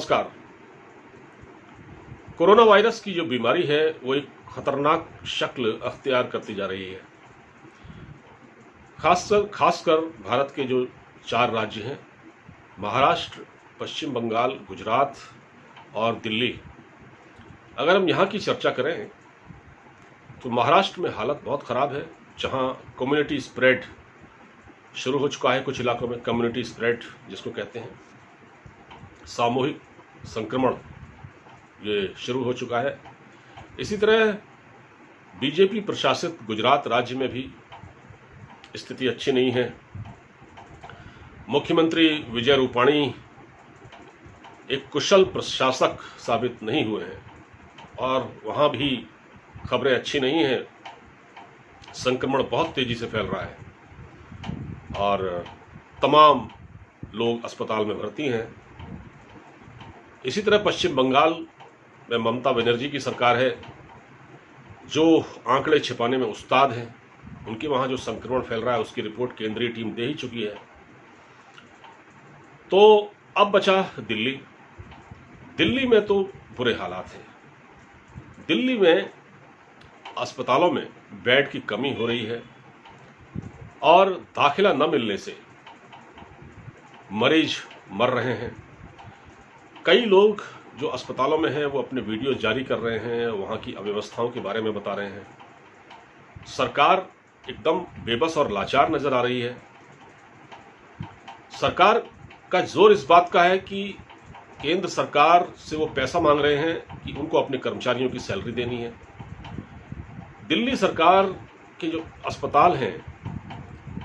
नमस्कार। Corona virus की जो बीमारी है वो एक खतरनाक शक्ल अख्तियार करती जा रही है। खासकर भारत के जो 4 राज्य हैं, महाराष्ट्र, पश्चिम बंगाल, गुजरात और दिल्ली। अगर हम यहाँ की चर्चा करें तो महाराष्ट्र में हालत बहुत ख़राब है, जहाँ कम्युनिटी स्प्रेड शुरू हो चुका है। कुछ इलाकों में कम्युनिटी स्प्रेड जिसको कहते हैं, सामूहिक संक्रमण ये शुरू हो चुका है। इसी तरह बीजेपी प्रशासित गुजरात राज्य में भी स्थिति अच्छी नहीं है। मुख्यमंत्री विजय रूपाणी एक कुशल प्रशासक साबित नहीं हुए हैं और वहाँ भी खबरें अच्छी नहीं हैं। संक्रमण बहुत तेजी से फैल रहा है और तमाम लोग अस्पताल में भर्ती हैं। इसी तरह पश्चिम बंगाल में ममता बनर्जी की सरकार है, जो आंकड़े छिपाने में उस्ताद हैं। उनके वहाँ जो संक्रमण फैल रहा है उसकी रिपोर्ट केंद्रीय टीम दे ही चुकी है। तो अब बचा दिल्ली। दिल्ली में तो बुरे हालात हैं। दिल्ली में अस्पतालों में बेड की कमी हो रही है और दाखिला न मिलने से मरीज मर रहे हैं। कई लोग जो अस्पतालों में हैं वो अपने वीडियो जारी कर रहे हैं, वहाँ की अव्यवस्थाओं के बारे में बता रहे हैं। सरकार एकदम बेबस और लाचार नजर आ रही है। सरकार का जोर इस बात का है कि केंद्र सरकार से वो पैसा मांग रहे हैं कि उनको अपने कर्मचारियों की सैलरी देनी है। दिल्ली सरकार के जो अस्पताल हैं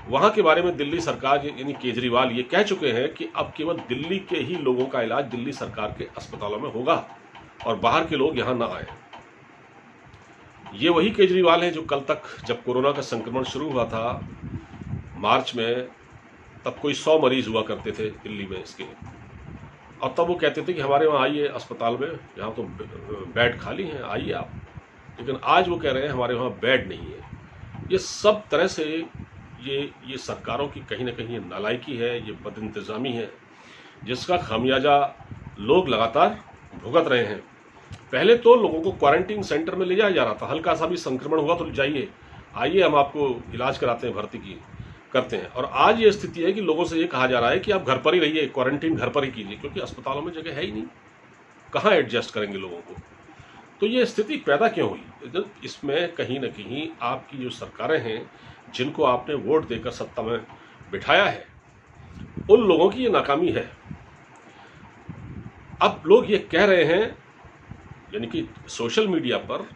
वहाँ के बारे में दिल्ली सरकार यानी केजरीवाल ये कह चुके हैं कि अब केवल दिल्ली के ही लोगों का इलाज दिल्ली सरकार के अस्पतालों में होगा और बाहर के लोग यहाँ ना आए। ये वही केजरीवाल हैं जो कल तक, जब कोरोना का संक्रमण शुरू हुआ था मार्च में, तब कोई 100 मरीज हुआ करते थे दिल्ली में इसके, और तब वो कहते थे कि हमारे वहाँ आइए अस्पताल में, यहाँ तो बेड खाली हैं, आइए आप। लेकिन आज वो कह रहे हैं हमारे वहाँ बेड नहीं है। ये सब तरह से ये सरकारों की कहीं ना कहीं नालायकी है, ये बदइंतजामी है, जिसका खामियाजा लोग लगातार भुगत रहे हैं। पहले तो लोगों को क्वारंटीन सेंटर में ले जाया जा रहा था। हल्का सा भी संक्रमण हुआ तो जाइए, आइए हम आपको इलाज कराते हैं, भर्ती करते हैं। और आज ये स्थिति है कि लोगों से ये कहा जा रहा है कि आप घर पर ही रहिए, क्वारंटीन घर पर ही कीजिए, क्योंकि अस्पतालों में जगह है ही नहीं, कहाँ एडजस्ट करेंगे लोगों को। तो ये स्थिति पैदा क्यों हुई? इसमें कहीं ना कहीं आपकी जो सरकारें हैं, जिनको आपने वोट देकर सत्ता में बिठाया है, उन लोगों की ये नाकामी है। अब लोग ये कह रहे हैं, यानी कि सोशल मीडिया पर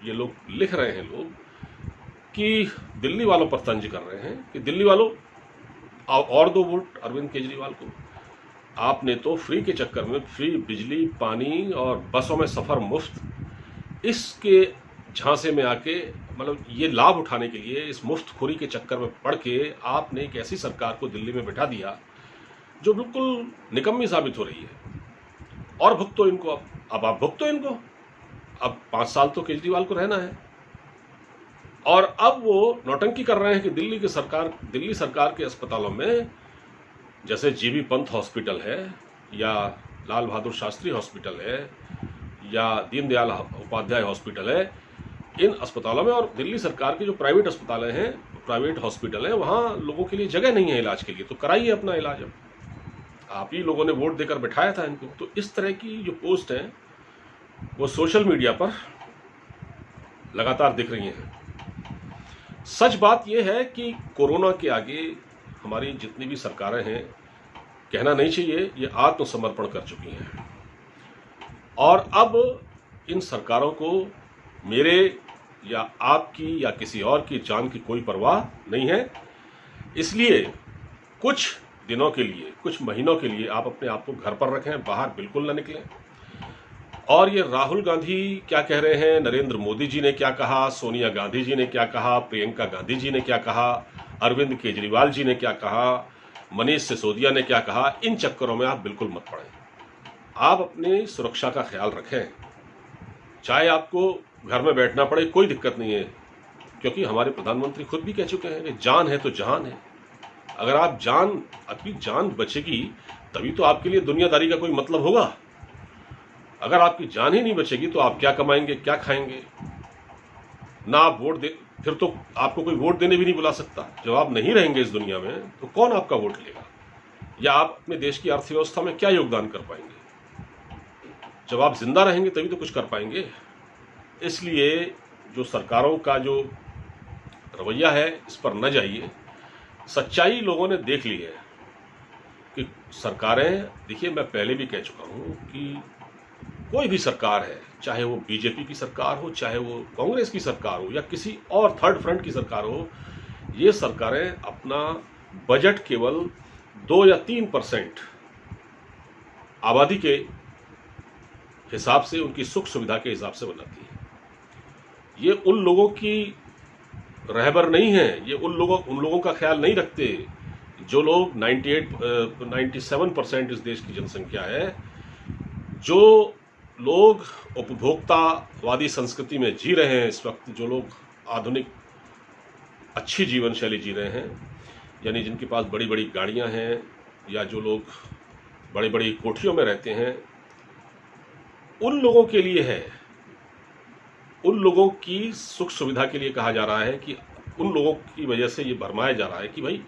ये लोग लिख रहे हैं लोग कि दिल्ली वालों पर तंज कर रहे हैं कि दिल्ली वालों और दो वोट अरविंद केजरीवाल को। आपने तो फ्री के चक्कर में, फ्री बिजली, पानी और बसों में सफ़र मुफ्त, इसके झांसे में आके, मतलब ये लाभ उठाने के लिए इस मुफ्तखोरी के चक्कर में पड़ के आपने एक ऐसी सरकार को दिल्ली में बिठा दिया जो बिल्कुल निकम्मी साबित हो रही है। और भुगतो इनको, अब आप भुगतो इनको। अब 5 साल तो केजरीवाल को रहना है और अब वो नौटंकी कर रहे हैं कि दिल्ली सरकार के अस्पतालों में, जैसे जीबी पंत हॉस्पिटल है या लाल बहादुर शास्त्री हॉस्पिटल है या दीनदयाल उपाध्याय हॉस्पिटल है, इन अस्पतालों में और दिल्ली सरकार के जो प्राइवेट अस्पताल हैं, प्राइवेट हॉस्पिटल हैं, वहाँ लोगों के लिए जगह नहीं है इलाज के लिए। तो कराइए अपना इलाज। अब आप ही लोगों ने वोट देकर बिठाया था इनको। तो इस तरह की जो पोस्ट हैं वो सोशल मीडिया पर लगातार दिख रही हैं। सच बात यह है कि कोरोना के आगे हमारी जितनी भी सरकारें हैं, कहना नहीं चाहिए, ये आत्मसमर्पण कर चुकी हैं। और अब इन सरकारों को मेरे या आपकी या किसी और की जान की कोई परवाह नहीं है। इसलिए कुछ दिनों के लिए, कुछ महीनों के लिए आप अपने आप को घर पर रखें, बाहर बिल्कुल ना निकलें। और ये राहुल गांधी क्या कह रहे हैं, नरेंद्र मोदी जी ने क्या कहा, सोनिया गांधी जी ने क्या कहा, प्रियंका गांधी जी ने क्या कहा, अरविंद केजरीवाल जी ने क्या कहा, मनीष सिसोदिया ने क्या कहा, इन चक्करों में आप बिल्कुल मत पड़ें। आप अपनी सुरक्षा का ख्याल रखें। चाहे आपको घर में बैठना पड़े, कोई दिक्कत नहीं है, क्योंकि हमारे प्रधानमंत्री खुद भी कह चुके हैं कि जान है तो जहान है। अगर आपकी जान बचेगी तभी तो आपके लिए दुनियादारी का कोई मतलब होगा। अगर आपकी जान ही नहीं बचेगी तो आप क्या कमाएंगे, क्या खाएंगे? ना आप वोट दे, फिर तो आपको कोई वोट देने भी नहीं बुला सकता। जब आप नहीं रहेंगे इस दुनिया में तो कौन आपका वोट लेगा? या आप अपने देश की अर्थव्यवस्था में क्या योगदान कर पाएंगे? जब आप जिंदा रहेंगे तभी तो कुछ कर पाएंगे। इसलिए जो सरकारों का जो रवैया है इस पर न जाइए। सच्चाई लोगों ने देख ली है कि सरकारें, देखिए मैं पहले भी कह चुका हूं कि कोई भी सरकार है, चाहे वो बीजेपी की सरकार हो, चाहे वो कांग्रेस की सरकार हो या किसी और थर्ड फ्रंट की सरकार हो, ये सरकारें अपना बजट केवल 2 या 3% आबादी के हिसाब से, उनकी सुख सुविधा के हिसाब से बनाती है। ये उन लोगों की रहबर नहीं है, ये उन लोगों का ख्याल नहीं रखते जो लोग 97% इस देश की जनसंख्या है, जो लोग उपभोक्तावादी संस्कृति में जी रहे हैं इस वक्त, जो लोग आधुनिक अच्छी जीवन शैली जी रहे हैं, यानी जिनके पास बड़ी बड़ी गाड़ियां हैं या जो लोग बड़ी बड़ी कोठियों में रहते हैं, उन लोगों के लिए है, उन लोगों की सुख सुविधा के लिए कहा जा रहा है कि उन लोगों की वजह से ये भरमाया जा रहा है कि भाई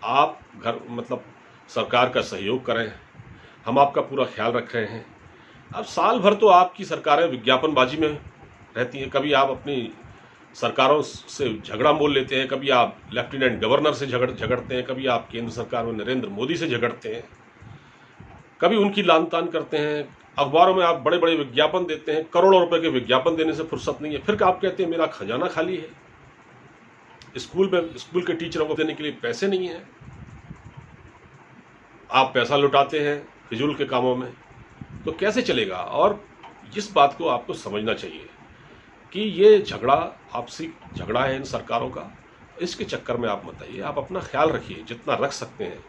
आप घर मतलब सरकार का सहयोग करें, हम आपका पूरा ख्याल रख रहे हैं। अब साल भर तो आपकी सरकारें विज्ञापनबाजी में रहती हैं। कभी आप अपनी सरकारों से झगड़ा मोल लेते हैं, कभी आप लेफ्टिनेंट गवर्नर से झगड़ते हैं, कभी आप केंद्र सरकार में नरेंद्र मोदी से झगड़ते हैं, कभी उनकी लान तान करते हैं। अखबारों में आप बड़े बड़े विज्ञापन देते हैं, करोड़ों रुपए के विज्ञापन देने से फुर्सत नहीं है। फिर आप कहते हैं मेरा खजाना खाली है, स्कूल के टीचरों को देने के लिए पैसे नहीं है। आप पैसा लुटाते हैं फिजूल के कामों में, तो कैसे चलेगा? और इस बात को आपको समझना चाहिए कि ये झगड़ा आपसी झगड़ा है इन सरकारों का। इसके चक्कर में आप मत आइए, आप अपना ख्याल रखिए जितना रख सकते हैं,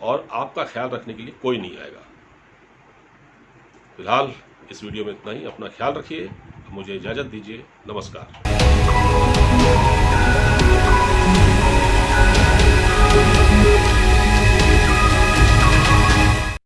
और आपका ख्याल रखने के लिए कोई नहीं आएगा। फिलहाल इस वीडियो में इतना ही। अपना ख्याल रखिए, मुझे इजाज़त दीजिए। नमस्कार।